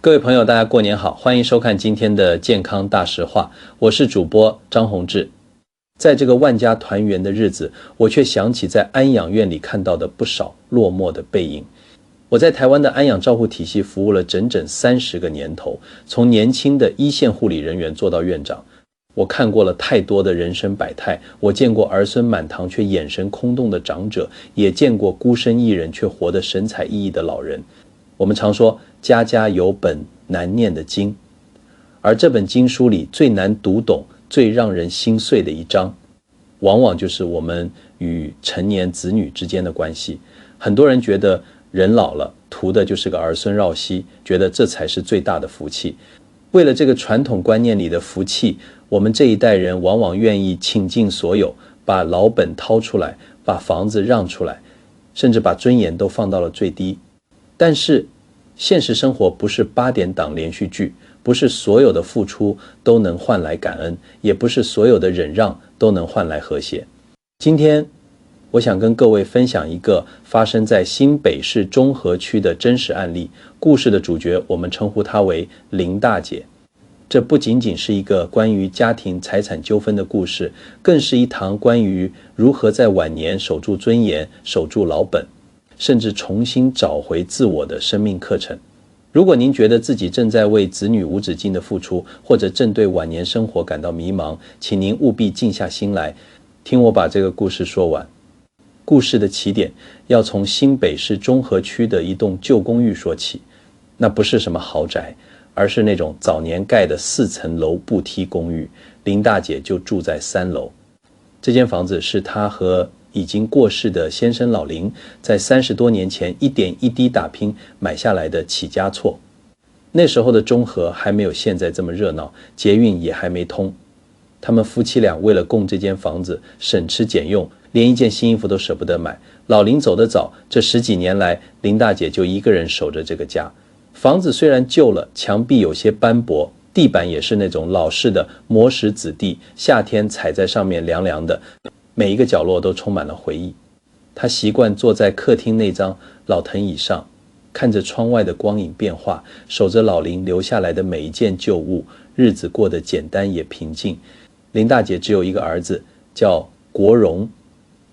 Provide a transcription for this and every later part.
各位朋友，大家过年好，欢迎收看今天的健康大实话，我是主播张宏志。在这个万家团圆的日子，我却想起在安养院里看到的不少落寞的背影。我在台湾的安养照护体系服务了整整30个年头，从年轻的一线护理人员做到院长。我看过了太多的人生百态，我见过儿孙满堂却眼神空洞的长者，也见过孤身一人却活得神采奕奕的老人。我们常说家家有本难念的经，而这本经书里最难读懂、最让人心碎的一章，往往就是我们与成年子女之间的关系。很多人觉得人老了，图的就是个儿孙绕膝，觉得这才是最大的福气。为了这个传统观念里的福气，我们这一代人往往愿意倾尽所有，把老本掏出来，把房子让出来，甚至把尊严都放到了最低。但是现实生活不是8点档连续剧，不是所有的付出都能换来感恩，也不是所有的忍让都能换来和谐。今天我想跟各位分享一个发生在新北市中和区的真实案例，故事的主角我们称呼她为林大姐。这不仅仅是一个关于家庭财产纠纷的故事，更是一堂关于如何在晚年守住尊严、守住老本，甚至重新找回自我的生命课程。如果您觉得自己正在为子女无止境的付出，或者正对晚年生活感到迷茫，请您务必静下心来，听我把这个故事说完。故事的起点要从新北市中和区的一栋旧公寓说起。那不是什么豪宅，而是那种早年盖的4层楼步梯公寓。林大姐就住在3楼。这间房子是她和已经过世的先生老林在30多年前一点一滴打拼买下来的起家厝。那时候的中和还没有现在这么热闹，捷运也还没通。他们夫妻俩为了供这间房子，省吃俭用，连一件新衣服都舍不得买。老林走得早，这10几年来，林大姐就一个人守着这个家。房子虽然旧了，墙壁有些斑驳，地板也是那种老式的磨石子地，夏天踩在上面凉凉的，每一个角落都充满了回忆。他习惯坐在客厅那张老藤椅上，看着窗外的光影变化，守着老林留下来的每一件旧物，日子过得简单也平静。林大姐只有一个儿子，叫国荣。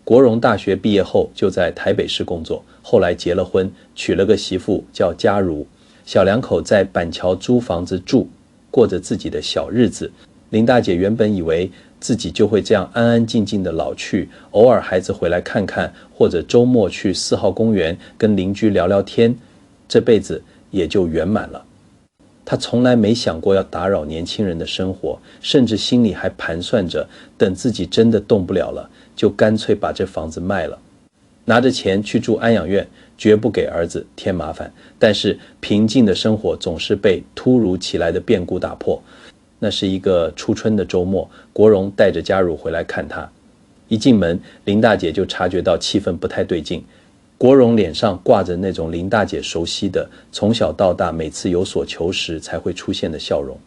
国荣大学毕业后就在台北市工作，后来结了婚，娶了个媳妇叫嘉如。小两口在板桥租房子住，过着自己的小日子。林大姐原本以为自己就会这样安安静静的老去，偶尔孩子回来看看，或者周末去4号公园跟邻居聊聊天，这辈子也就圆满了。她从来没想过要打扰年轻人的生活，甚至心里还盘算着，等自己真的动不了了，就干脆把这房子卖了，拿着钱去住安养院，绝不给儿子添麻烦。但是平静的生活总是被突如其来的变故打破。那是一个初春的周末，国荣带着嘉如回来看他。一进门，林大姐就察觉到气氛不太对劲。国荣脸上挂着那种林大姐熟悉的从小到大每次有所求时才会出现的笑容。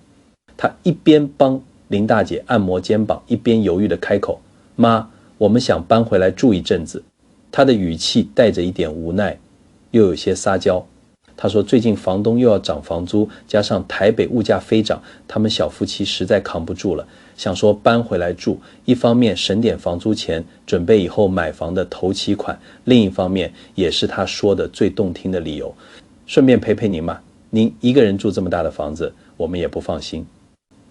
他一边帮林大姐按摩肩膀，一边犹豫地开口：妈，我们想搬回来住一阵子。他的语气带着一点无奈，又有些撒娇。他说最近房东又要涨房租，加上台北物价飞涨，他们小夫妻实在扛不住了，想说搬回来住，一方面省点房租钱，准备以后买房的头期款，另一方面也是他说的最动听的理由，顺便陪陪您嘛，您一个人住这么大的房子，我们也不放心。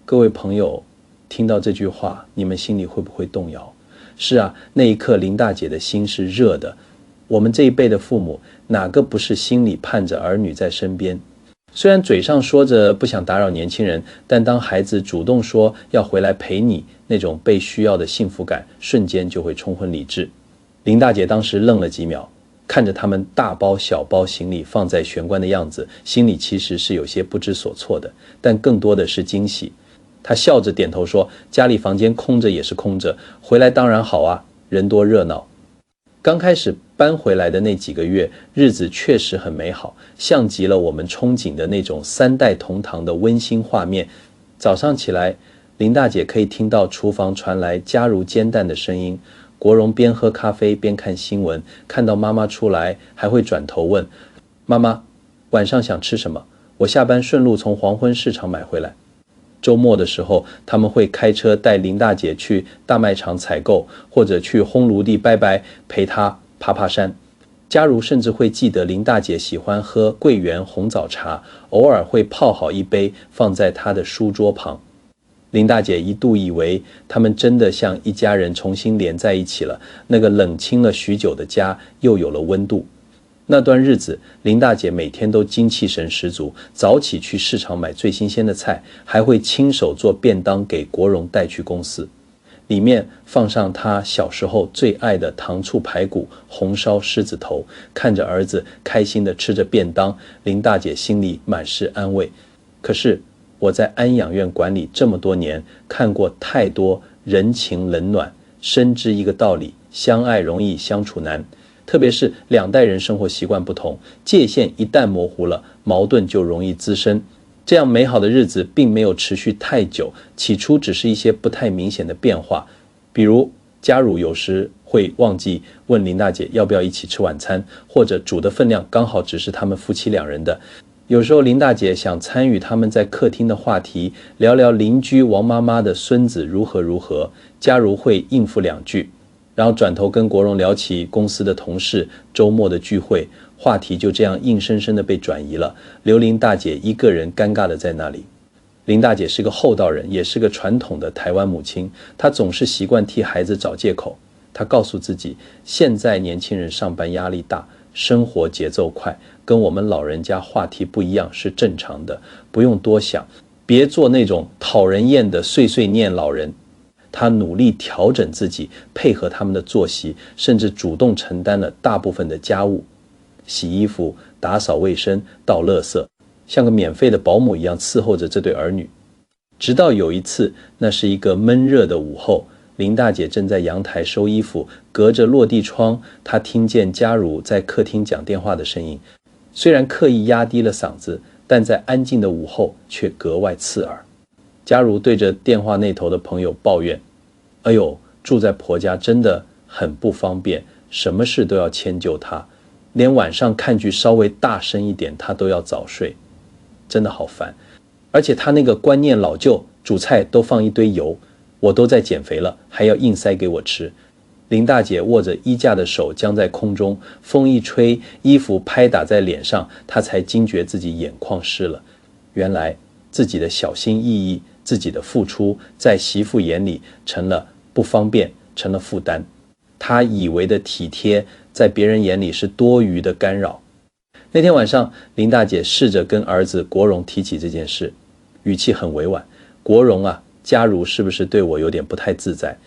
各位朋友听到这句话，你们心里会不会动摇？是啊，那一刻林大姐的心是热的。我们这一辈的父母，哪个不是心里盼着儿女在身边？虽然嘴上说着不想打扰年轻人，但当孩子主动说要回来陪你，那种被需要的幸福感瞬间就会冲昏理智。林大姐当时愣了几秒，看着他们大包小包行李放在玄关的样子，心里其实是有些不知所措的，但更多的是惊喜。她笑着点头说，家里房间空着也是空着，回来当然好啊，人多热闹。刚开始搬回来的那几个月，日子确实很美好，像极了我们憧憬的那种3代同堂的温馨画面。早上起来，林大姐可以听到厨房传来嘉如煎蛋的声音，国荣边喝咖啡边看新闻，看到妈妈出来还会转头问妈妈晚上想吃什么，我下班顺路从黄昏市场买回来。周末的时候，他们会开车带林大姐去大卖场采购，或者去烘炉地拜拜，陪她爬山。佳如甚至会记得林大姐喜欢喝桂圆红枣茶，偶尔会泡好一杯放在她的书桌旁。林大姐一度以为他们真的像一家人重新连在一起了，那个冷清了许久的家又有了温度。那段日子，林大姐每天都精气神十足，早起去市场买最新鲜的菜，还会亲手做便当给国荣带去公司，里面放上她小时候最爱的糖醋排骨、红烧狮子头。看着儿子开心地吃着便当，林大姐心里满是安慰。可是我在安养院管理这么多年，看过太多人情冷暖，深知一个道理：相爱容易相处难。特别是两代人生活习惯不同，界限一旦模糊了，矛盾就容易滋生。这样美好的日子并没有持续太久，起初只是一些不太明显的变化，比如佳如有时会忘记问林大姐要不要一起吃晚餐，或者煮的分量刚好只是他们夫妻两人的。有时候林大姐想参与他们在客厅的话题，聊聊邻居王妈妈的孙子如何，佳如会应付两句，然后转头跟国荣聊起公司的同事周末的聚会，话题就这样硬生生的被转移了，留林大姐一个人尴尬的在那里。林大姐是个厚道人，也是个传统的台湾母亲，她总是习惯替孩子找借口。她告诉自己，现在年轻人上班压力大，生活节奏快，跟我们老人家话题不一样是正常的，不用多想，别做那种讨人厌的碎碎念老人。他努力调整自己，配合他们的作息，甚至主动承担了大部分的家务，洗衣服、打扫卫生、倒垃圾，像个免费的保姆一样伺候着这对儿女。直到有一次，那是一个闷热的午后，林大姐正在阳台收衣服，隔着落地窗，她听见佳如在客厅讲电话的声音，虽然刻意压低了嗓子，但在安静的午后却格外刺耳。佳如对着电话那头的朋友抱怨：哎呦，住在婆家真的很不方便，什么事都要迁就她，连晚上看剧稍微大声一点她都要早睡，真的好烦。而且她那个观念老旧，煮菜都放一堆油，我都在减肥了，还要硬塞给我吃。林大姐握着衣架的手僵在空中，风一吹，衣服拍打在脸上，她才惊觉自己眼眶湿了。原来自己的小心翼翼，自己的付出，在媳妇眼里成了不方便，成了负担。她以为的体贴，在别人眼里是多余的干扰。那天晚上，林大姐试着跟儿子国荣提起这件事，语气很委婉：国荣啊，佳如是不是对我有点不太自在？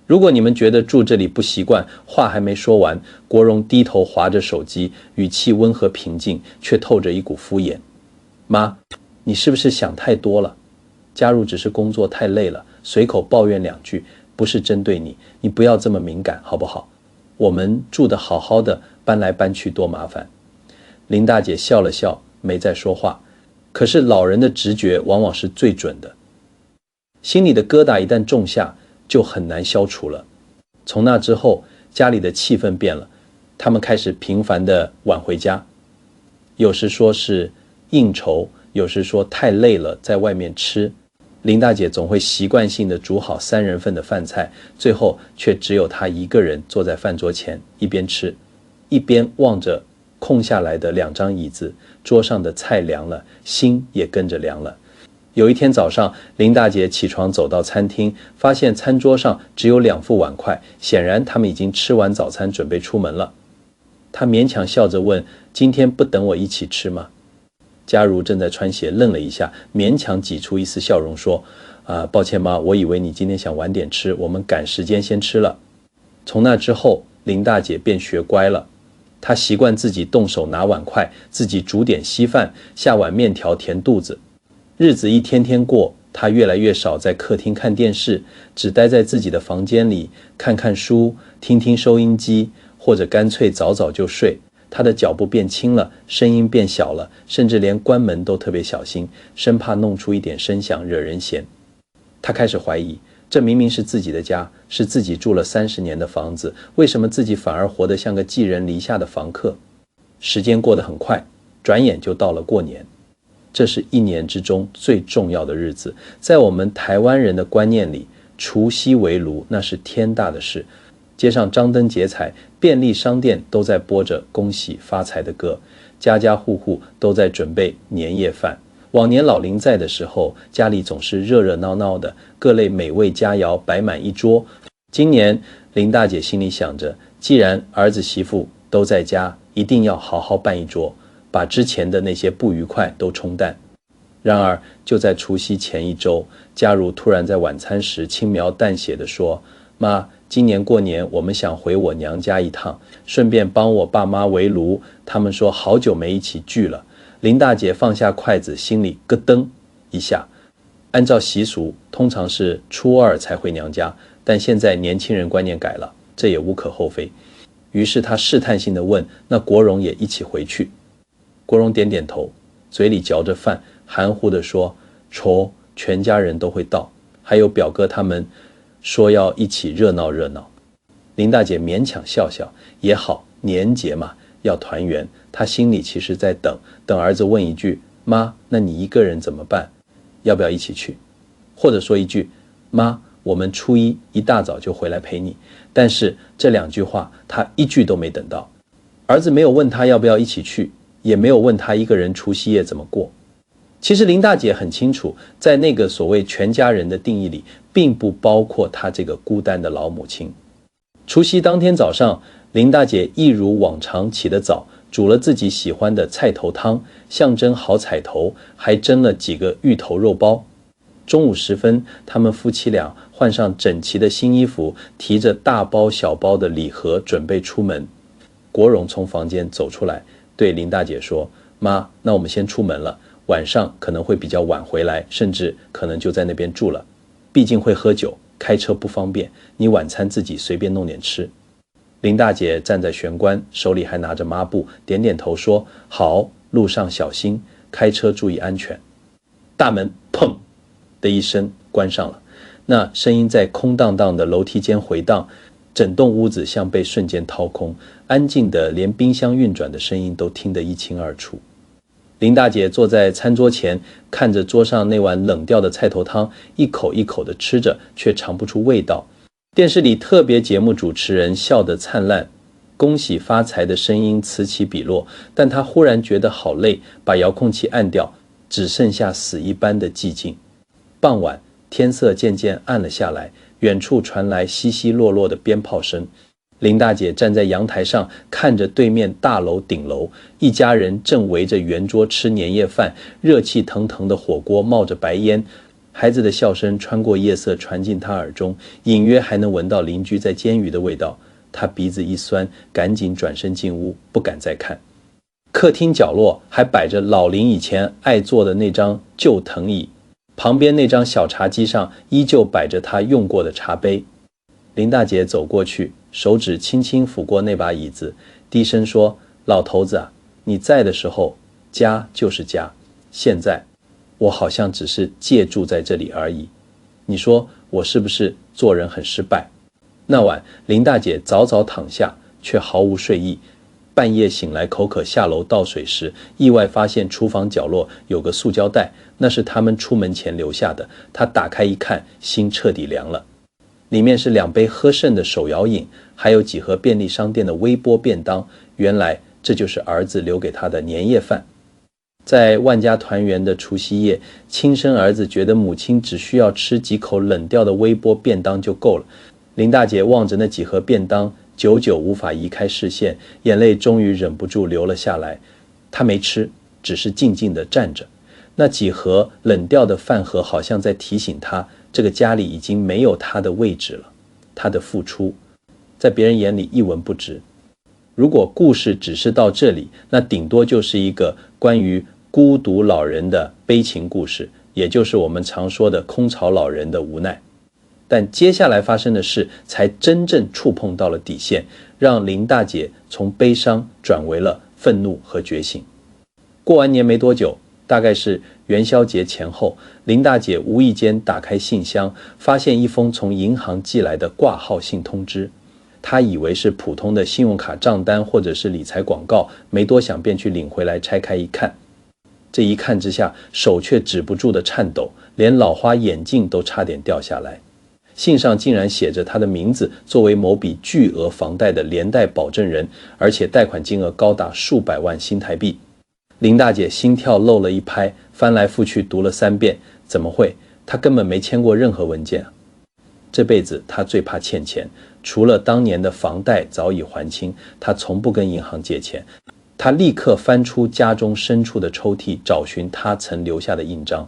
如果你们觉得住这里不习惯，话还没说完，国荣低头滑着手机，语气温和平静，却透着一股敷衍：妈，你是不是想太多了？佳如只是工作太累了，随口抱怨两句，不是针对你，你不要这么敏感好不好？我们住得好好的，搬来搬去多麻烦。林大姐笑了笑，没再说话。可是老人的直觉往往是最准的，心里的疙瘩一旦种下，就很难消除了。从那之后，家里的气氛变了，他们开始频繁地晚回家，有时说是应酬，有时说太累了在外面吃。林大姐总会习惯性地煮好3人份的饭菜，最后却只有她一个人坐在饭桌前，一边吃一边望着空下来的2张椅子，桌上的菜凉了，心也跟着凉了。有一天早上，林大姐起床走到餐厅，发现餐桌上只有2副碗筷，显然他们已经吃完早餐准备出门了。她勉强笑着问：今天不等我一起吃吗？佳如正在穿鞋，愣了一下，勉强挤出一丝笑容说：抱歉妈，我以为你今天想晚点吃，我们赶时间先吃了。从那之后，林大姐便学乖了，她习惯自己动手拿碗筷，自己煮点稀饭，下碗面条填肚子。日子一天天过，她越来越少在客厅看电视，只待在自己的房间里，看看书，听听收音机，或者干脆早早就睡。她的脚步变轻了，声音变小了，甚至连关门都特别小心，生怕弄出一点声响惹人嫌。她开始怀疑，这明明是自己的家，是自己住了30年的房子，为什么自己反而活得像个寄人篱下的房客？时间过得很快，转眼就到了过年。这是一年之中最重要的日子。在我们台湾人的观念里，除夕围炉那是天大的事，街上张灯结彩，便利商店都在播着恭喜发财的歌，家家户户都在准备年夜饭。往年老林在的时候，家里总是热热闹闹的，各类美味佳肴摆满一桌。今年林大姐心里想着，既然儿子媳妇都在家，一定要好好办一桌，把之前的那些不愉快都冲淡。然而就在除夕前一周，佳如突然在晚餐时轻描淡写地说，妈，今年过年我们想回我娘家一趟，顺便帮我爸妈围炉，他们说好久没一起聚了。林大姐放下筷子，心里咯噔一下。按照习俗，通常是初二才回娘家，但现在年轻人观念改了，这也无可厚非。于是她试探性地问，那国荣也一起回去？国荣点点头，嘴里嚼着饭，含糊地说，瞅，全家人都会到，还有表哥他们说要一起热闹热闹。林大姐勉强笑笑，也好，年节嘛，要团圆。她心里其实在等儿子问一句，妈，那你一个人怎么办？要不要一起去？或者说一句，妈，我们初一一大早就回来陪你。但是这两句话她一句都没等到。儿子没有问她要不要一起去，也没有问她一个人除夕夜怎么过。其实林大姐很清楚，在那个所谓全家人的定义里，并不包括她这个孤单的老母亲。除夕当天早上，林大姐一如往常起得早，煮了自己喜欢的菜头汤，象征好彩头，还蒸了几个芋头肉包。中午时分，他们夫妻俩换上整齐的新衣服，提着大包小包的礼盒准备出门。国荣从房间走出来，对林大姐说，妈，那我们先出门了，晚上可能会比较晚回来，甚至可能就在那边住了，毕竟会喝酒，开车不方便，你晚餐自己随便弄点吃。林大姐站在玄关，手里还拿着抹布，点点头说，好，路上小心，开车注意安全。大门砰的一声关上了，那声音在空荡荡的楼梯间回荡，整栋屋子像被瞬间掏空，安静的连冰箱运转的声音都听得一清二楚。林大姐坐在餐桌前，看着桌上那碗冷掉的菜头汤，一口一口地吃着，却尝不出味道。电视里特别节目主持人笑得灿烂，恭喜发财的声音此起彼落，但她忽然觉得好累，把遥控器按掉，只剩下死一般的寂静。傍晚，天色渐渐暗了下来，远处传来稀稀落落的鞭炮声。林大姐站在阳台上，看着对面大楼顶楼，一家人正围着圆桌吃年夜饭，热气腾腾的火锅冒着白烟，孩子的笑声穿过夜色传进她耳中，隐约还能闻到邻居在煎鱼的味道。她鼻子一酸，赶紧转身进屋，不敢再看。客厅角落还摆着老林以前爱坐的那张旧藤椅，旁边那张小茶几上依旧摆着他用过的茶杯。林大姐走过去，手指轻轻抚过那把椅子，低声说，老头子啊，你在的时候家就是家，现在我好像只是借住在这里而已，你说我是不是做人很失败？那晚林大姐早早躺下，却毫无睡意。半夜醒来口渴下楼倒水时，意外发现厨房角落有个塑胶袋，那是他们出门前留下的。她打开一看，心彻底凉了。里面是2杯喝剩的手摇饮，还有几盒便利商店的微波便当。原来这就是儿子留给他的年夜饭。在万家团圆的除夕夜，亲生儿子觉得母亲只需要吃几口冷掉的微波便当就够了。林大姐望着那几盒便当，久久无法移开视线，眼泪终于忍不住流了下来。她没吃，只是静静地站着。那几盒冷掉的饭盒好像在提醒她，这个家里已经没有她的位置了。她的付出，在别人眼里一文不值。如果故事只是到这里，那顶多就是一个关于孤独老人的悲情故事，也就是我们常说的空巢老人的无奈。但接下来发生的事才真正触碰到了底线，让林大姐从悲伤转为了愤怒和觉醒。过完年没多久，大概是元宵节前后，林大姐无意间打开信箱，发现一封从银行寄来的挂号信通知。她以为是普通的信用卡账单或者是理财广告，没多想便去领回来拆开一看。这一看之下，手却止不住的颤抖，连老花眼镜都差点掉下来。信上竟然写着他的名字作为某笔巨额房贷的连带保证人，而且贷款金额高达数百万新台币。林大姐心跳漏了一拍，翻来覆去读了3遍，怎么会？她根本没签过任何文件啊！这辈子她最怕欠钱，除了当年的房贷早已还清，她从不跟银行借钱。她立刻翻出家中深处的抽屉，找寻她曾留下的印章。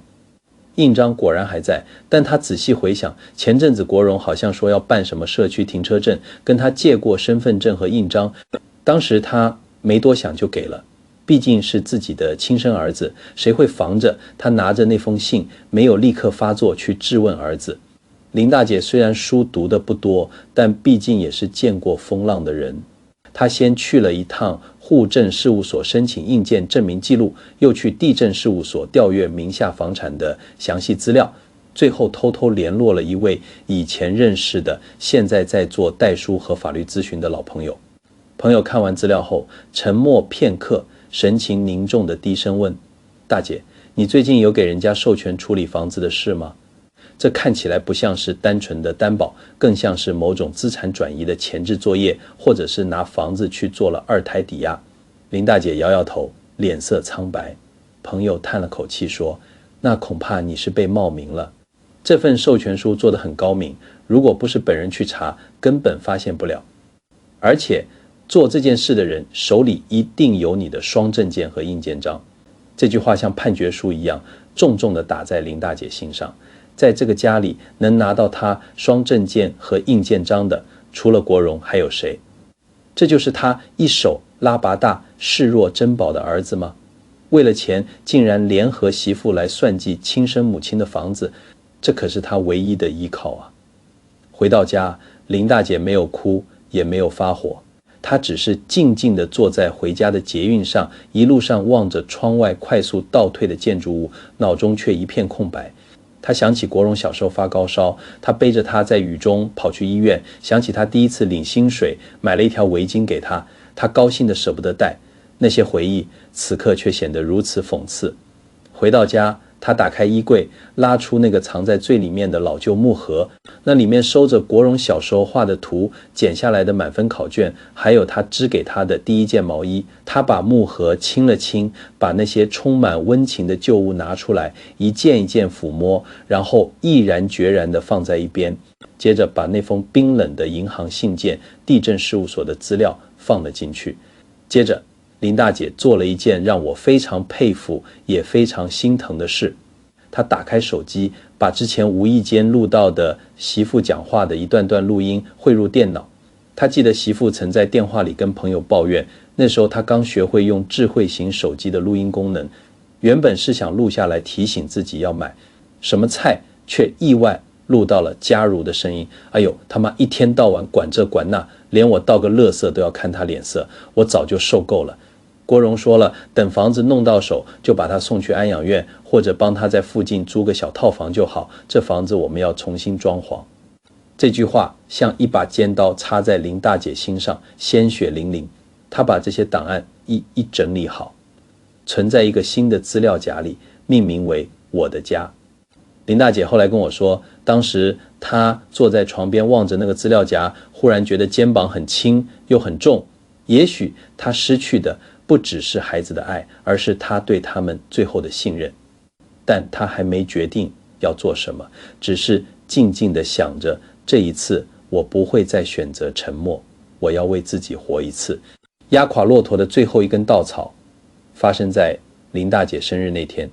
印章果然还在，但他仔细回想，前阵子国荣好像说要办什么社区停车证，跟他借过身份证和印章，当时他没多想就给了，毕竟是自己的亲生儿子，谁会防着他拿着那封信没有立刻发作去质问儿子。林大姐虽然书读得不多，但毕竟也是见过风浪的人。她先去了一趟户政事务所申请印鉴证明记录，又去地政事务所调阅名下房产的详细资料，最后偷偷联络了一位以前认识的，现在在做代书和法律咨询的老朋友。朋友看完资料后，沉默片刻，神情凝重地低声问：大姐，你最近有给人家授权处理房子的事吗？这看起来不像是单纯的担保，更像是某种资产转移的前置作业，或者是拿房子去做了2胎抵押。林大姐摇摇头，脸色苍白。朋友叹了口气说：那恐怕你是被冒名了。这份授权书做得很高明，如果不是本人去查，根本发现不了。而且做这件事的人手里一定有你的双证件和印鉴章。这句话像判决书一样，重重地打在林大姐心上。在这个家里能拿到他双证件和印鉴章的，除了国荣还有谁？这就是他一手拉拔大视若珍宝的儿子吗？为了钱竟然联合媳妇来算计亲生母亲的房子，这可是他唯一的依靠啊！回到家，林大姐没有哭也没有发火，她只是静静地坐在回家的捷运上，一路上望着窗外快速倒退的建筑物，脑中却一片空白。他想起国荣小时候发高烧，他背着他在雨中跑去医院，想起他第一次领薪水，买了一条围巾给他，他高兴得舍不得戴。那些回忆此刻却显得如此讽刺。回到家，他打开衣柜，拉出那个藏在最里面的老旧木盒，那里面收着国荣小时候画的图，剪下来的满分考卷，还有他织给他的第一件毛衣。他把木盒清了清，把那些充满温情的旧物拿出来，一件一件抚摸，然后毅然决然地放在一边，接着把那封冰冷的银行信件、地政事务所的资料放了进去。接着林大姐做了一件让我非常佩服也非常心疼的事，她打开手机，把之前无意间录到的媳妇讲话的一段段录音汇入电脑。她记得媳妇曾在电话里跟朋友抱怨，那时候她刚学会用智慧型手机的录音功能，原本是想录下来提醒自己要买什么菜，却意外录到了佳如的声音。哎呦，他妈一天到晚管这管那，连我倒个垃圾都要看他脸色，我早就受够了。国荣说了，等房子弄到手就把他送去安养院，或者帮他在附近租个小套房就好，这房子我们要重新装潢。这句话像一把尖刀插在林大姐心上，鲜血淋淋。她把这些档案一整理好，存在一个新的资料夹里，命名为我的家。林大姐后来跟我说，当时她坐在床边望着那个资料夹，忽然觉得肩膀很轻又很重，也许她失去的不只是孩子的爱，而是她对他们最后的信任。但她还没决定要做什么，只是静静地想着，这一次我不会再选择沉默，我要为自己活一次。压垮骆驼的最后一根稻草发生在林大姐生日那天。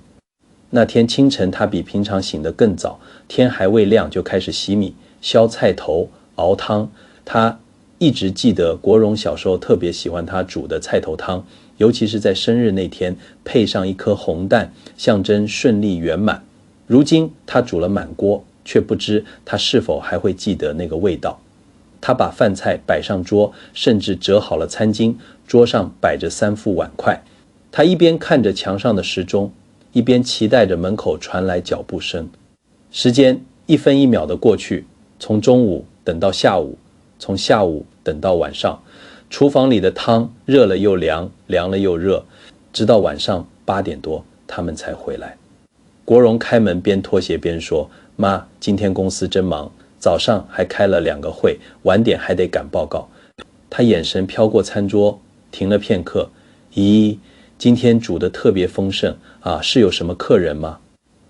那天清晨，她比平常醒得更早，天还未亮就开始洗米、削菜头、熬汤。她一直记得国荣小时候特别喜欢她煮的菜头汤，尤其是在生日那天配上一颗红蛋，象征顺利圆满。如今她煮了满锅，却不知她是否还会记得那个味道。她把饭菜摆上桌，甚至折好了餐巾，桌上摆着3副碗筷。她一边看着墙上的时钟，一边期待着门口传来脚步声。时间一分一秒的过去，从中午等到下午，从下午等到晚上。厨房里的汤热了又凉，凉了又热，直到晚上8点多，他们才回来。国荣开门边脱鞋边说：妈，今天公司真忙，早上还开了2个会，晚点还得赶报告。他眼神飘过餐桌，停了片刻。咦，今天煮得特别丰盛啊，是有什么客人吗？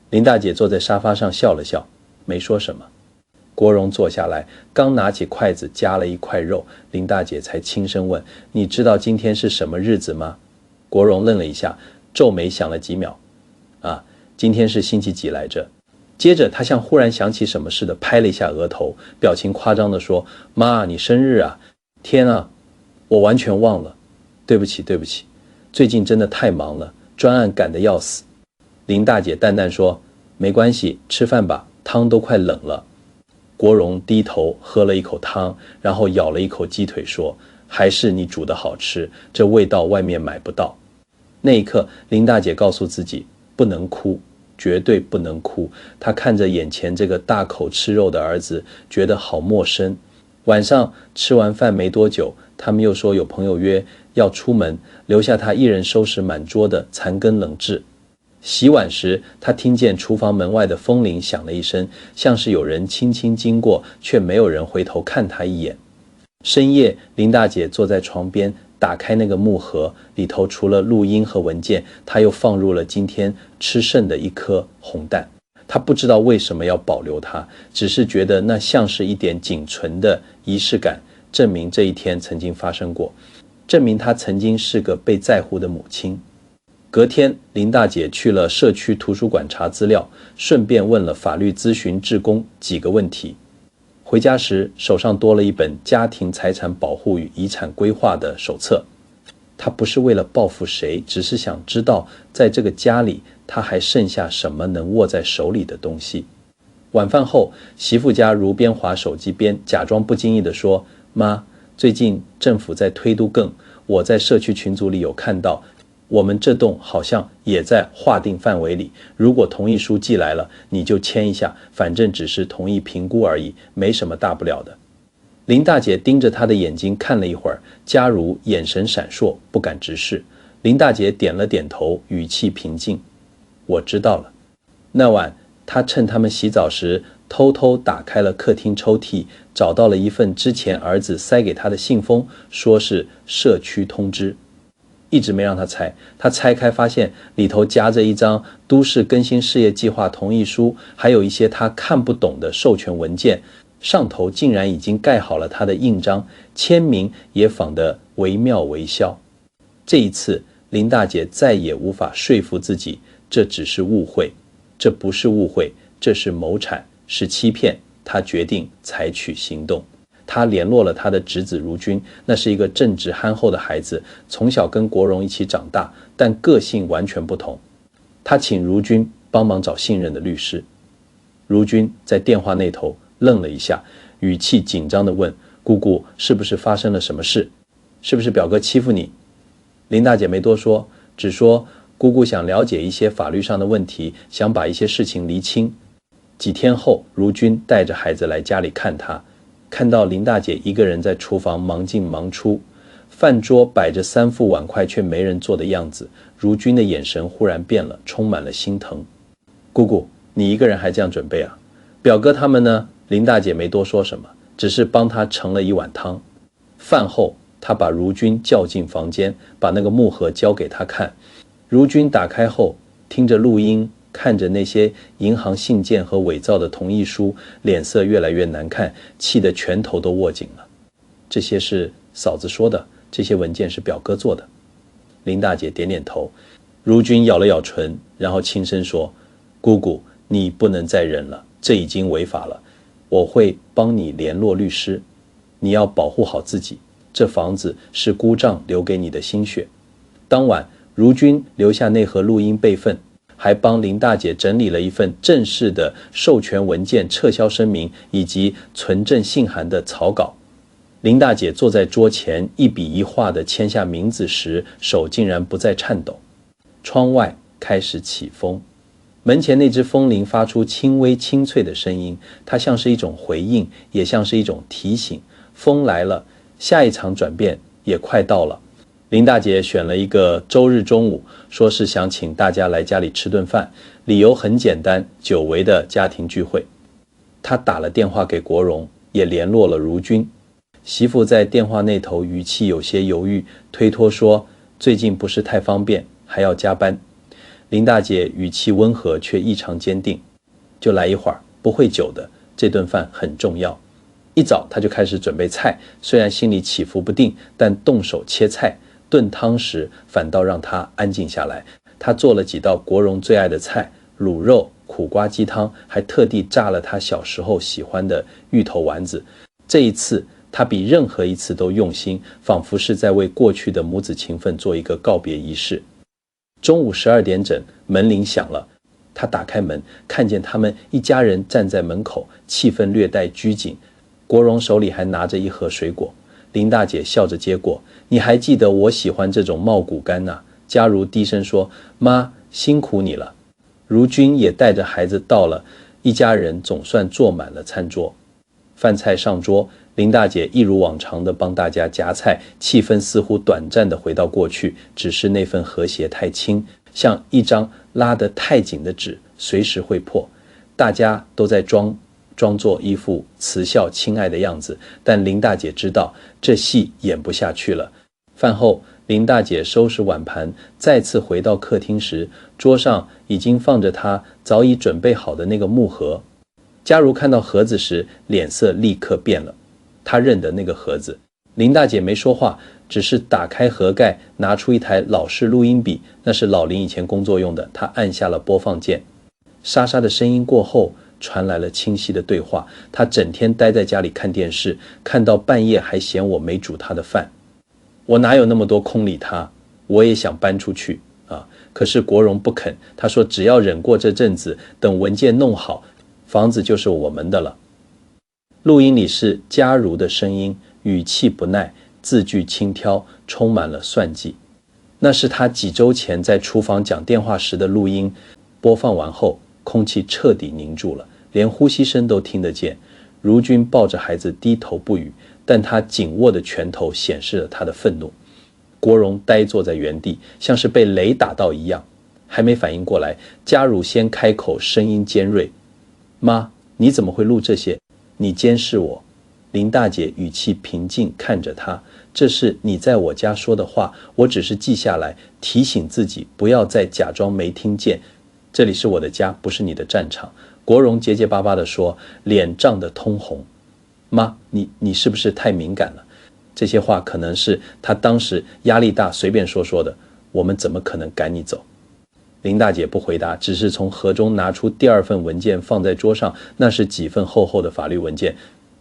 林大姐坐在沙发上笑了笑，没说什么。国荣坐下来，刚拿起筷子夹了一块肉，林大姐才轻声问：你知道今天是什么日子吗？国荣愣了一下，皱眉想了几秒。今天是星期几来着？接着他像忽然想起什么似的拍了一下额头，表情夸张地说：妈，你生日啊！天啊，我完全忘了，对不起，最近真的太忙了，专案赶得要死。林大姐淡淡说：没关系，吃饭吧，汤都快冷了。国荣低头喝了一口汤，然后咬了一口鸡腿说：还是你煮的好吃，这味道外面买不到。那一刻，林大姐告诉自己不能哭，绝对不能哭。她看着眼前这个大口吃肉的儿子，觉得好陌生。晚上吃完饭没多久，他们又说有朋友约要出门，留下他一人收拾满桌的残羹冷炙。洗碗时，他听见厨房门外的风铃响了一声，像是有人轻轻经过，却没有人回头看他一眼。深夜，林大姐坐在床边，打开那个木盒，里头除了录音和文件，她又放入了今天吃剩的一颗红蛋。她不知道为什么要保留它，只是觉得那像是一点仅存的仪式感，证明这一天曾经发生过，证明她曾经是个被在乎的母亲。隔天，林大姐去了社区图书馆查资料，顺便问了法律咨询志工几个问题。回家时，手上多了一本家庭财产保护与遗产规划的手册。她不是为了报复谁，只是想知道在这个家里，她还剩下什么能握在手里的东西。晚饭后，媳妇家如边滑手机边假装不经意地说：妈，最近政府在推都更，我在社区群组里有看到，我们这栋好像也在划定范围里，如果同意书寄来了，你就签一下，反正只是同意评估而已，没什么大不了的。林大姐盯着她的眼睛看了一会儿，佳如眼神闪烁，不敢直视。林大姐点了点头，语气平静：我知道了。那晚，她趁他们洗澡时，偷偷打开了客厅抽屉，找到了一份之前儿子塞给她的信封，说是社区通知。一直没让他猜，他拆开发现里头夹着一张都市更新事业计划同意书，还有一些他看不懂的授权文件，上头竟然已经盖好了他的印章，签名也仿得惟妙惟肖。这一次，林大姐再也无法说服自己，这只是误会，这不是误会，这是谋产，是欺骗。她决定采取行动。他联络了他的侄子如君，那是一个正直憨厚的孩子，从小跟国荣一起长大，但个性完全不同。他请如君帮忙找信任的律师。如君在电话那头愣了一下，语气紧张地问：姑姑，是不是发生了什么事？是不是表哥欺负你？林大姐没多说，只说姑姑想了解一些法律上的问题，想把一些事情厘清。几天后，如君带着孩子来家里看他，看到林大姐一个人在厨房忙进忙出，饭桌摆着3副碗筷却没人做的样子，如君的眼神忽然变了，充满了心疼。姑姑，你一个人还这样准备啊？表哥他们呢？林大姐没多说什么，只是帮他盛了一碗汤。饭后，她把如君叫进房间，把那个木盒交给他看。如君打开后，听着录音，看着那些银行信件和伪造的同意书，脸色越来越难看，气得拳头都握紧了。这些是嫂子说的，这些文件是表哥做的。林大姐点点头。如君咬了咬唇，然后轻声说：姑姑，你不能再忍了，这已经违法了，我会帮你联络律师，你要保护好自己，这房子是姑丈留给你的心血。当晚，如君留下那盒录音备份，还帮林大姐整理了一份正式的授权文件撤销声明以及存证信函的草稿。林大姐坐在桌前，一笔一画地签下名字时，手竟然不再颤抖。窗外开始起风，门前那只风铃发出轻微清脆的声音，它像是一种回应，也像是一种提醒。风来了，下一场转变也快到了。林大姐选了一个周日中午，说是想请大家来家里吃顿饭，理由很简单，久违的家庭聚会。她打了电话给国荣，也联络了如君。媳妇在电话那头语气有些犹豫，推脱说最近不是太方便，还要加班。林大姐语气温和，却异常坚定，就来一会儿，不会久的，这顿饭很重要。一早她就开始准备菜，虽然心里起伏不定，但动手切菜炖汤时反倒让她安静下来。她做了几道国荣最爱的菜，卤肉、苦瓜鸡汤，还特地炸了她小时候喜欢的芋头丸子。这一次她比任何一次都用心，仿佛是在为过去的母子情分做一个告别仪式。中午12点整，门铃响了。她打开门，看见他们一家人站在门口，气氛略带拘谨。国荣手里还拿着一盒水果。林大姐笑着接过，你还记得我喜欢这种茂谷柑啊？佳如低声说，妈，辛苦你了。如君也带着孩子到了，一家人总算坐满了餐桌。饭菜上桌，林大姐一如往常地帮大家夹菜，气氛似乎短暂地回到过去，只是那份和谐太轻，像一张拉得太紧的纸，随时会破。大家都在装作一副慈孝亲爱的样子，但林大姐知道这戏演不下去了。饭后，林大姐收拾碗盘，再次回到客厅时，桌上已经放着她早已准备好的那个木盒。佳如看到盒子时，脸色立刻变了。她认得那个盒子。林大姐没说话，只是打开盒盖，拿出一台老式录音笔，那是老林以前工作用的。她按下了播放键，沙沙的声音过后，传来了清晰的对话。她整天待在家里看电视，看到半夜还嫌我没煮她的饭。我哪有那么多空理她？我也想搬出去啊！可是国荣不肯，他说只要忍过这阵子，等文件弄好，房子就是我们的了。录音里是佳如的声音，语气不耐，字句轻佻，充满了算计。那是他几周前在厨房讲电话时的录音。播放完后，空气彻底凝住了，连呼吸声都听得见。如君抱着孩子低头不语，但他紧握的拳头显示了他的愤怒。国荣呆坐在原地，像是被雷打到一样，还没反应过来，佳如先开口，声音尖锐，妈，你怎么会录这些？你监视我。林大姐语气平静看着他，这是你在我家说的话，我只是记下来，提醒自己不要再假装没听见。这里是我的家，不是你的战场。国荣结结巴巴地说，脸涨得通红。妈，你是不是太敏感了？这些话可能是他当时压力大随便说的，我们怎么可能赶你走？林大姐不回答，只是从盒中拿出第二份文件放在桌上，那是几份厚厚的法律文件。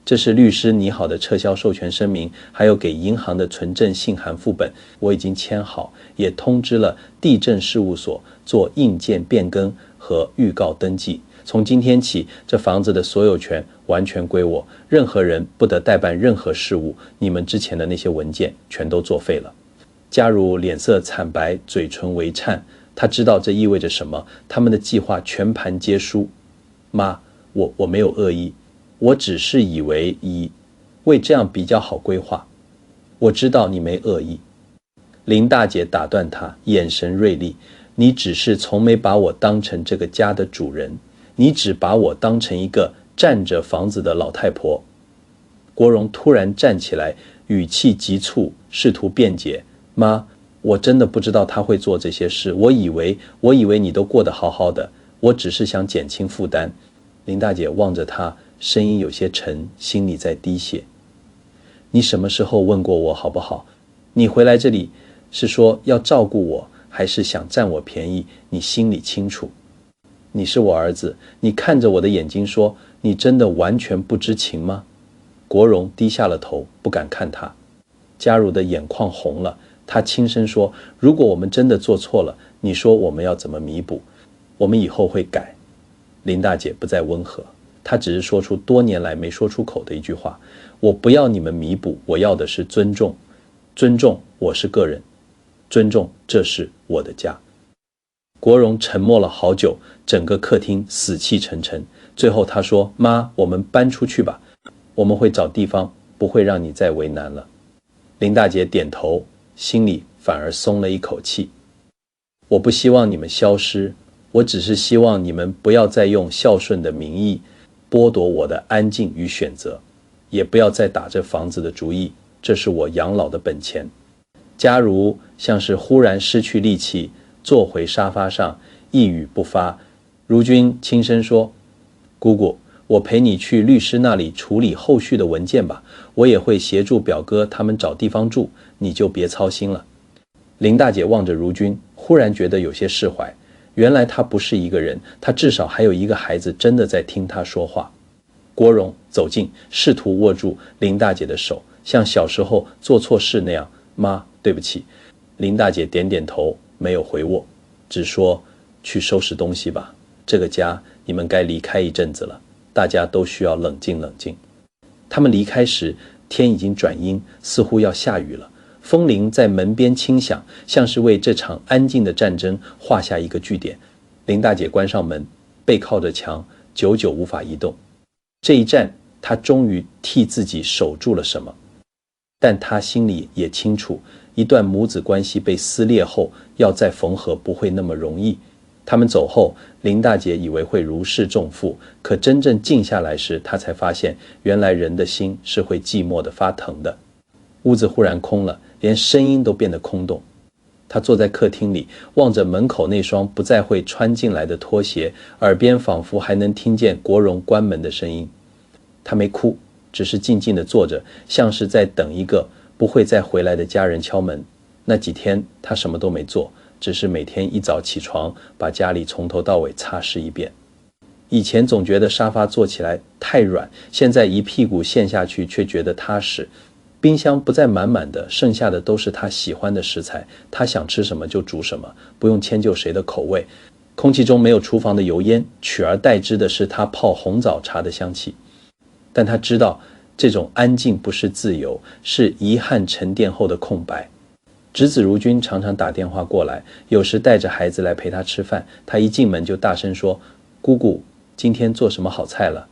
这是律师拟好的撤销授权声明，还有给银行的存证信函副本，我已经签好，也通知了地政事务所做印鉴变更和预告登记。从今天起，这房子的所有权完全归我，任何人不得代办任何事务，你们之前的那些文件全都作废了。佳如脸色惨白，嘴唇微颤，他知道这意味着什么，他们的计划全盘皆输。妈，我没有恶意，我只是以为为这样比较好规划。我知道你没恶意。林大姐打断他，眼神锐利，你只是从没把我当成这个家的主人，你只把我当成一个占着房子的老太婆。国荣突然站起来，语气急促，试图辩解，妈，我真的不知道他会做这些事，我以为你都过得好好的，我只是想减轻负担。林大姐望着他，声音有些沉，心里在滴血。你什么时候问过我好不好？你回来这里是说要照顾我，还是想占我便宜？你心里清楚。你是我儿子，你看着我的眼睛说，你真的完全不知情吗？国荣低下了头，不敢看他。佳如的眼眶红了，他轻声说，如果我们真的做错了，你说我们要怎么弥补？我们以后会改。林大姐不再温和，她只是说出多年来没说出口的一句话，我不要你们弥补，我要的是尊重。尊重我是个人，尊重这是我的家。国荣沉默了好久，整个客厅死气沉沉。最后他说，妈，我们搬出去吧，我们会找地方，不会让你再为难了。林大姐点头，心里反而松了一口气。我不希望你们消失，我只是希望你们不要再用孝顺的名义剥夺我的安静与选择，也不要再打这房子的主意，这是我养老的本钱。佳如像是忽然失去力气，坐回沙发上，一语不发。如君轻声说：姑姑，我陪你去律师那里处理后续的文件吧，我也会协助表哥他们找地方住，你就别操心了。林大姐望着如君，忽然觉得有些释怀，原来她不是一个人，她至少还有一个孩子真的在听她说话。国荣走近，试图握住林大姐的手，像小时候做错事那样，妈，对不起。林大姐点点头，没有回握，只说去收拾东西吧，这个家你们该离开一阵子了，大家都需要冷静冷静。他们离开时，天已经转阴，似乎要下雨了。风铃在门边轻响，像是为这场安静的战争画下一个句点。林大姐关上门，背靠着墙，久久无法移动。这一战，她终于替自己守住了什么，但她心里也清楚，一段母子关系被撕裂后，要再缝合不会那么容易。他们走后，林大姐以为会如释重负，可真正静下来时，她才发现，原来人的心是会寂寞的发疼的。屋子忽然空了，连声音都变得空洞。她坐在客厅里，望着门口那双不再会穿进来的拖鞋，耳边仿佛还能听见国荣关门的声音。她没哭，只是静静地坐着，像是在等一个不会再回来的家人敲门。那几天她什么都没做，只是每天一早起床，把家里从头到尾擦拭一遍。以前总觉得沙发坐起来太软，现在一屁股陷下去却觉得踏实。冰箱不再满满的，剩下的都是他喜欢的食材，他想吃什么就煮什么，不用迁就谁的口味。空气中没有厨房的油烟，取而代之的是他泡红枣茶的香气。但他知道，这种安静不是自由，是遗憾沉淀后的空白。侄子如君常常打电话过来，有时带着孩子来陪他吃饭，他一进门就大声说：姑姑，今天做什么好菜了？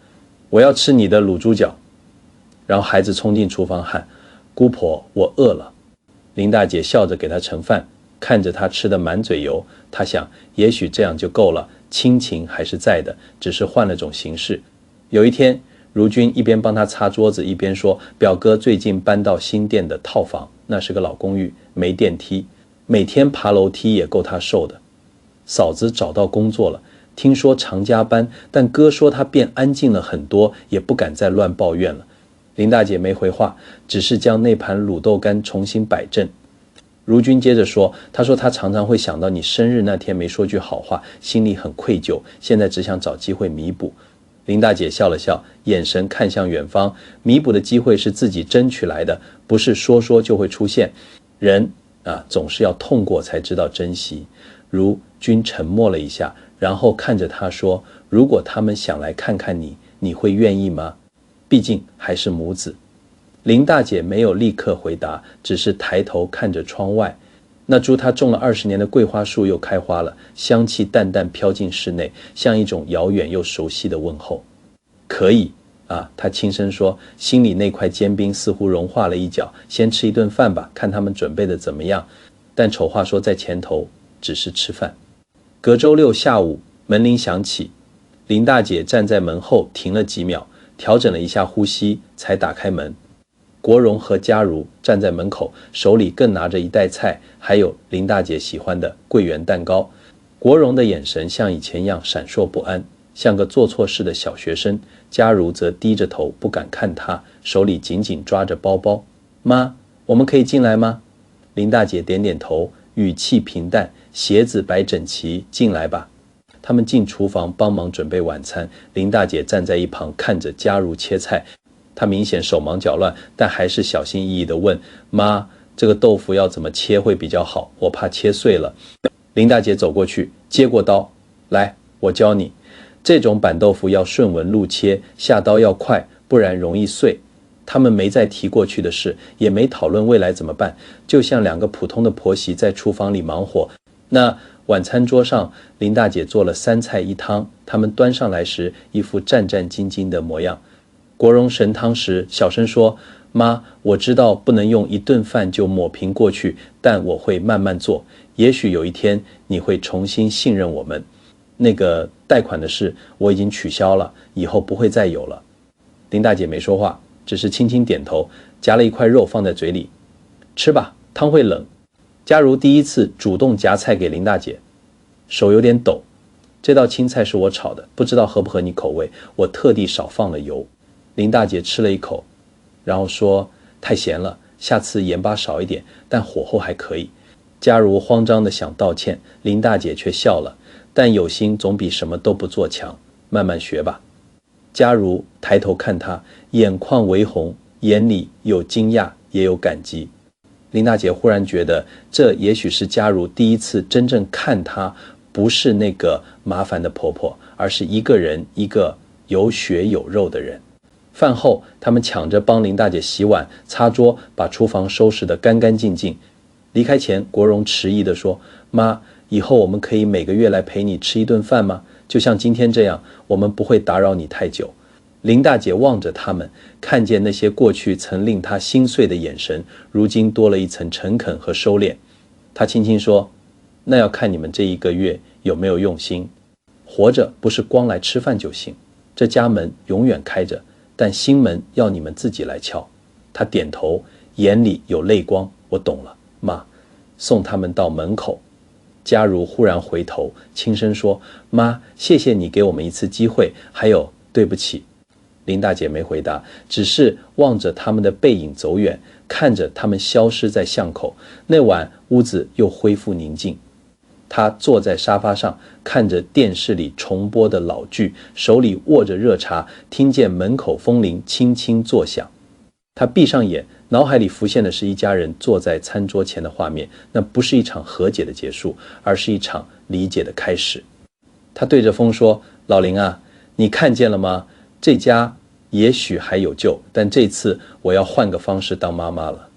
我要吃你的卤猪脚。然后孩子冲进厨房喊：姑婆，我饿了。林大姐笑着给他盛饭，看着他吃得满嘴油，她想，也许这样就够了，亲情还是在的，只是换了种形式。有一天，如君一边帮他擦桌子，一边说：表哥最近搬到新店的套房，那是个老公寓，没电梯，每天爬楼梯也够他受的。嫂子找到工作了，听说常加班，但哥说他变安静了很多，也不敢再乱抱怨了。林大姐没回话，只是将那盘卤豆干重新摆正。如君接着说，她说她常常会想到你生日那天没说句好话，心里很愧疚，现在只想找机会弥补。林大姐笑了笑，眼神看向远方，弥补的机会是自己争取来的，不是说说就会出现。人总是要痛过才知道珍惜。如君沉默了一下，然后看着她说：如果他们想来看看你，你会愿意吗？毕竟还是母子。林大姐没有立刻回答，只是抬头看着窗外。那株她种了20年的桂花树又开花了，香气淡淡飘进室内，像一种遥远又熟悉的问候。可以她轻声说，心里那块坚冰似乎融化了一角。先吃一顿饭吧，看他们准备的怎么样。但丑话说在前头，只是吃饭。隔周六下午，门铃响起，林大姐站在门后停了几秒，调整了一下呼吸，才打开门。国荣和佳如站在门口，手里更拿着一袋菜，还有林大姐喜欢的桂圆蛋糕。国荣的眼神像以前一样闪烁不安，像个做错事的小学生。佳如则低着头不敢看他，手里紧紧抓着包包。妈，我们可以进来吗？林大姐点点头，语气平淡，鞋子摆整齐，进来吧。他们进厨房帮忙准备晚餐，林大姐站在一旁看着佳如切菜。她明显手忙脚乱，但还是小心翼翼地问：妈，这个豆腐要怎么切会比较好？我怕切碎了。林大姐走过去，接过刀，来，我教你。这种板豆腐要顺纹路切，下刀要快，不然容易碎。他们没再提过去的事，也没讨论未来怎么办，就像两个普通的婆媳在厨房里忙活。那晚餐桌上，林大姐做了3菜1汤，他们端上来时，一副战战兢兢的模样。国荣神汤时小声说，妈，我知道不能用一顿饭就抹平过去，但我会慢慢做，也许有一天你会重新信任我们。那个贷款的事我已经取消了，以后不会再有了。林大姐没说话，只是轻轻点头，夹了一块肉放在嘴里，吃吧，汤会冷。佳如第一次主动夹菜给林大姐，手有点抖。这道青菜是我炒的，不知道合不合你口味，我特地少放了油。林大姐吃了一口，然后说，太咸了，下次盐巴少一点，但火候还可以。佳如慌张地想道歉，林大姐却笑了，但有心总比什么都不做强，慢慢学吧。佳如抬头看她，眼眶微红，眼里有惊讶也有感激。林大姐忽然觉得，这也许是佳如第一次真正看她不是那个麻烦的婆婆，而是一个人，一个有血有肉的人。饭后，他们抢着帮林大姐洗碗、擦桌，把厨房收拾得干干净净。离开前，国荣迟疑地说，妈，以后我们可以每个月来陪你吃一顿饭吗？就像今天这样，我们不会打扰你太久。林大姐望着他们，看见那些过去曾令她心碎的眼神，如今多了一层诚恳和收敛。她轻轻说，那要看你们这一个月有没有用心。活着不是光来吃饭就行，这家门永远开着，但心门要你们自己来敲。她点头，眼里有泪光，我懂了，妈。送他们到门口，佳如忽然回头，轻声说，妈，谢谢你给我们一次机会，还有对不起。林大姐没回答，只是望着他们的背影走远，看着他们消失在巷口。那晚屋子又恢复宁静，她坐在沙发上，看着电视里重播的老剧，手里握着热茶，听见门口风铃轻轻作响。她闭上眼，脑海里浮现的是一家人坐在餐桌前的画面，那不是一场和解的结束，而是一场理解的开始。她对着风说，老林啊，你看见了吗？这家也许还有救，但这次我要换个方式当妈妈了。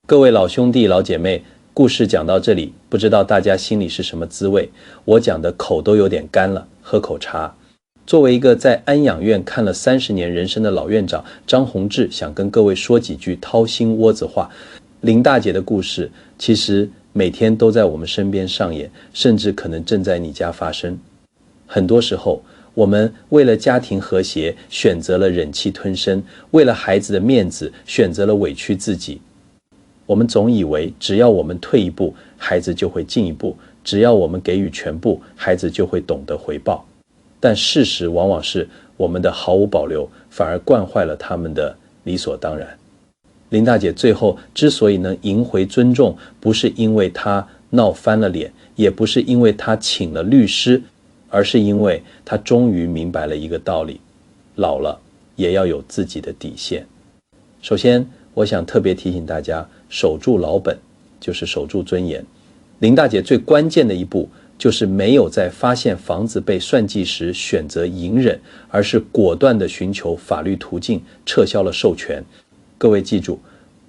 各位老兄弟老姐妹，故事讲到这里，不知道大家心里是什么滋味？我讲的口都有点干了，喝口茶。作为一个在安养院看了30年人生的老院长，张宏志想跟各位说几句掏心窝子话。林大姐的故事其实每天都在我们身边上演，甚至可能正在你家发生。很多时候我们为了家庭和谐选择了忍气吞声，为了孩子的面子选择了委屈自己。我们总以为只要我们退一步，孩子就会进一步，只要我们给予全部，孩子就会懂得回报。但事实往往是我们的毫无保留反而惯坏了他们的理所当然。林大姐最后之所以能赢回尊重，不是因为她闹翻了脸，也不是因为她请了律师，而是因为她终于明白了一个道理，老了也要有自己的底线。首先我想特别提醒大家，守住老本就是守住尊严。林大姐最关键的一步就是没有在发现房子被算计时选择隐忍，而是果断地寻求法律途径撤销了授权。各位记住，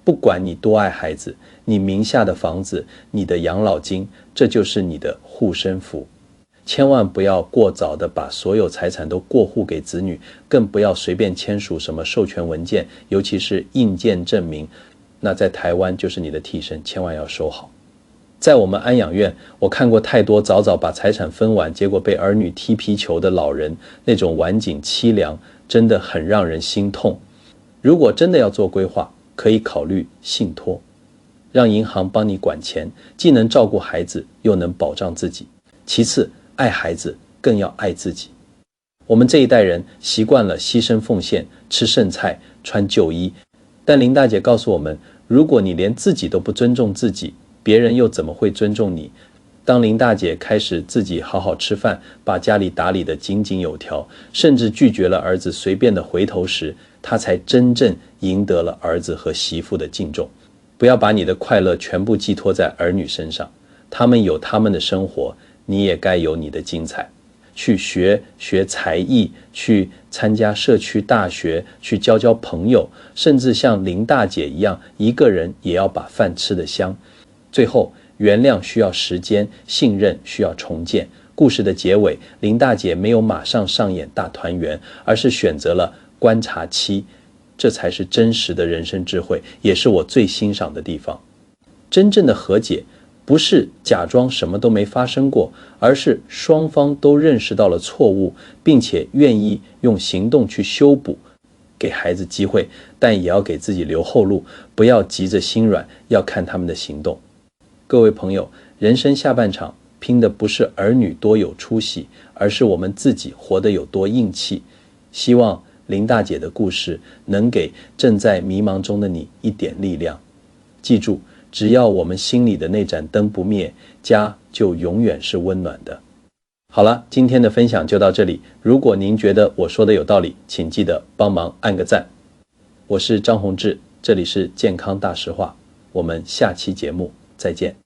不管你多爱孩子，你名下的房子，你的养老金，这就是你的护身符。千万不要过早地把所有财产都过户给子女，更不要随便签署什么授权文件，尤其是印鉴证明，那在台湾就是你的替身，千万要收好。在我们安养院，我看过太多早早把财产分完，结果被儿女踢皮球的老人，那种晚景凄凉，真的很让人心痛。如果真的要做规划，可以考虑信托，让银行帮你管钱，既能照顾孩子，又能保障自己。其次，爱孩子更要爱自己。我们这一代人习惯了牺牲奉献，吃剩菜，穿旧衣，但林大姐告诉我们，如果你连自己都不尊重自己，别人又怎么会尊重你？当林大姐开始自己好好吃饭，把家里打理得井井有条，甚至拒绝了儿子随便的回头时，她才真正赢得了儿子和媳妇的敬重。不要把你的快乐全部寄托在儿女身上，他们有他们的生活，你也该有你的精彩。去学才艺，去参加社区大学，去交朋友，甚至像林大姐一样，一个人也要把饭吃得香。最后，原谅需要时间，信任需要重建。故事的结尾，林大姐没有马上上演大团圆，而是选择了观察期，这才是真实的人生智慧，也是我最欣赏的地方。真正的和解不是假装什么都没发生过，而是双方都认识到了错误，并且愿意用行动去修补，给孩子机会，但也要给自己留后路，不要急着心软，要看他们的行动。各位朋友，人生下半场拼的不是儿女多有出息，而是我们自己活得有多硬气。希望林大姐的故事能给正在迷茫中的你一点力量。记住，只要我们心里的那盏灯不灭，家就永远是温暖的。好了，今天的分享就到这里。如果您觉得我说的有道理，请记得帮忙按个赞。我是张宏志，这里是健康大实话，我们下期节目再见。